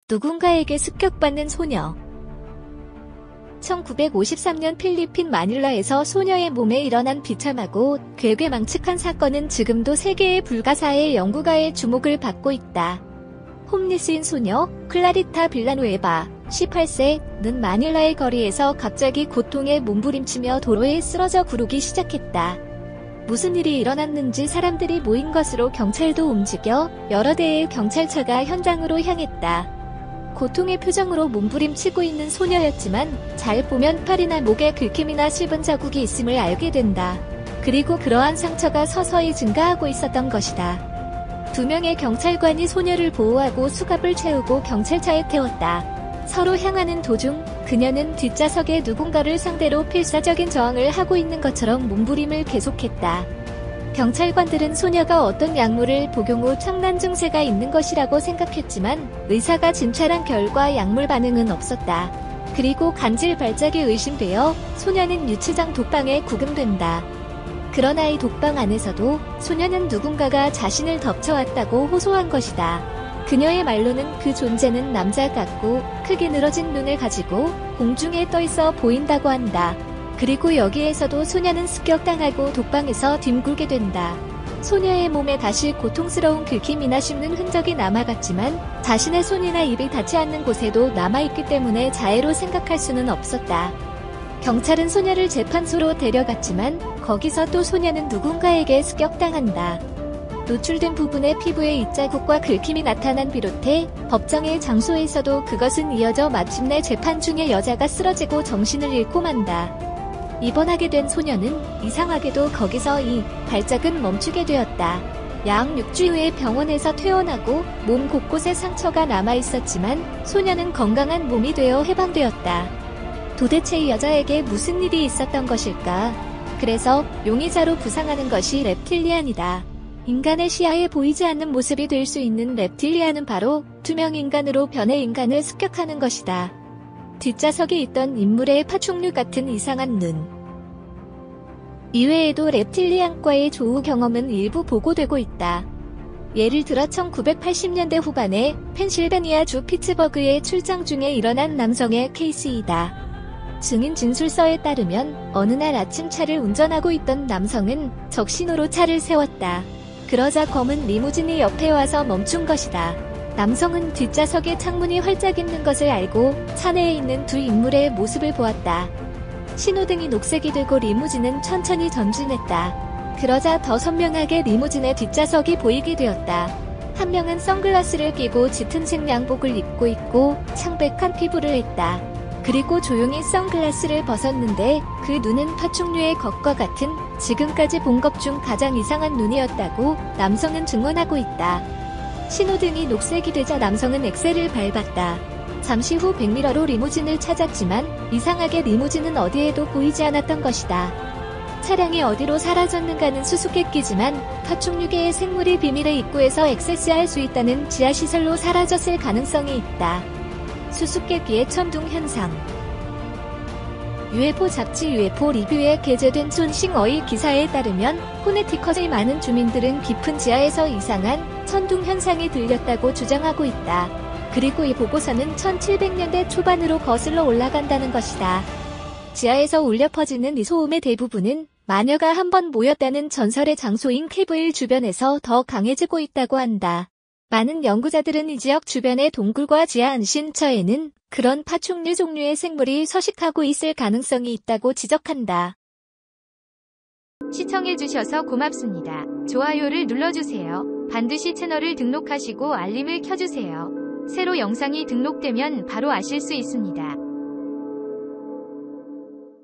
누군가에게 습격받는 소녀. 1953년 필리핀 마닐라에서 소녀의 몸에 일어난 비참하고 괴괴망측한 사건은 지금도 세계의 불가사의 연구가의 주목을 받고 있다. 홈리스인 소녀 클라리타 빌라누에바 18세는 마닐라의 거리에서 갑자기 고통에 몸부림치며 도로에 쓰러져 구르기 시작했다. 무슨 일이 일어났는지 사람들이 모인 것으로 경찰도 움직여 여러 대의 경찰차가 현장으로 향했다. 고통의 표정으로 몸부림치고 있는 소녀였지만 잘 보면 팔이나 목에 긁힘이나 씹은 자국이 있음을 알게 된다. 그리고 그러한 상처가 서서히 증가하고 있었던 것이다. 2명의 경찰관이 소녀를 보호하고 수갑을 채우고 경찰차에 태웠다. 서로 향하는 도중 그녀는 뒷좌석에 누군가를 상대로 필사적인 저항을 하고 있는 것처럼 몸부림을 계속했다. 경찰관들은 소녀가 어떤 약물을 복용 후 청란 증세가 있는 것이라고 생각했지만 의사가 진찰한 결과 약물 반응은 없었다. 그리고 간질 발작이 의심되어 소녀는 유치장 독방에 구금된다. 그러나 이 독방 안에서도 소녀는 누군가가 자신을 덮쳐왔다고 호소한 것이다. 그녀의 말로는 그 존재는 남자 같고 크게 늘어진 눈을 가지고 공중에 떠있어 보인다고 한다. 그리고 여기에서도 소녀는 습격당하고 독방에서 뒹굴게 된다. 소녀의 몸에 다시 고통스러운 긁힘이나 씹는 흔적이 남아갔지만 자신의 손이나 입이 닿지 않는 곳에도 남아있기 때문에 자해로 생각할 수는 없었다. 경찰은 소녀를 재판소로 데려갔지만 거기서 또 소녀는 누군가에게 습격당한다. 노출된 부분의 피부에 입자국과 긁힘이 나타난 비롯해 법정의 장소에서도 그것은 이어져 마침내 재판 중에 여자가 쓰러지고 정신을 잃고 만다. 입원하게 된 소녀는 이상하게도 거기서 이 발작은 멈추게 되었다. 약 6주 후에 병원에서 퇴원하고 몸 곳곳에 상처가 남아있었지만 소녀는 건강한 몸이 되어 해방되었다. 도대체 이 여자에게 무슨 일이 있었던 것일까? 그래서 용의자로 부상하는 것이 랩틸리안이다. 인간의 시야에 보이지 않는 모습이 될 수 있는 랩틸리안은 바로 투명 인간으로 변해 인간을 습격하는 것이다. 뒷좌석에 있던 인물의 파충류 같은 이상한 눈. 이외에도 랩틸리안과의 조우 경험은 일부 보고되고 있다. 예를 들어 1980년대 후반에 펜실베니아주 피츠버그에 출장 중에 일어난 남성의 케이스이다. 증인 진술서에 따르면 어느 날 아침 차를 운전하고 있던 남성은 적신호로 차를 세웠다. 그러자 검은 리무진이 옆에 와서 멈춘 것이다. 남성은 뒷좌석에 창문이 활짝 있는 것을 알고 차 내에 있는 두 인물의 모습을 보았다. 신호등이 녹색이 되고 리무진은 천천히 전진했다. 그러자 더 선명하게 리무진의 뒷좌석이 보이게 되었다. 한 명은 선글라스를 끼고 짙은색 양복을 입고 있고 창백한 피부를 했다. 그리고 조용히 선글라스를 벗었는데 그 눈은 파충류의 것과 같은 지금까지 본 것 중 가장 이상한 눈이었다고 남성은 증언하고 있다. 신호등이 녹색이 되자 남성은 엑셀을 밟았다. 잠시 후 백미러로 리무진을 찾았지만 이상하게 리무진은 어디에도 보이지 않았던 것이다. 차량이 어디로 사라졌는가는 수수께끼지만 파충류계의 생물이 비밀의 입구에서 액세스할 수 있다는 지하시설로 사라졌을 가능성이 있다. 수수께끼의 천둥 현상. UFO 잡지 UFO 리뷰에 게재된 손싱어의 기사에 따르면 코네티컷의 많은 주민들은 깊은 지하에서 이상한 천둥 현상이 들렸다고 주장하고 있다. 그리고 이 보고서는 1700년대 초반으로 거슬러 올라간다는 것이다. 지하에서 울려 퍼지는 이 소음의 대부분은 마녀가 한번 모였다는 전설의 장소인 케브일 주변에서 더 강해지고 있다고 한다. 많은 연구자들은 이 지역 주변의 동굴과 지하 안신처에는 그런 파충류 종류의 생물이 서식하고 있을 가능성이 있다고 지적한다. 시청해주셔서 고맙습니다. 좋아요를 눌러주세요. 반드시 채널을 등록하시고 알림을 켜주세요. 새로 영상이 등록되면 바로 아실 수 있습니다.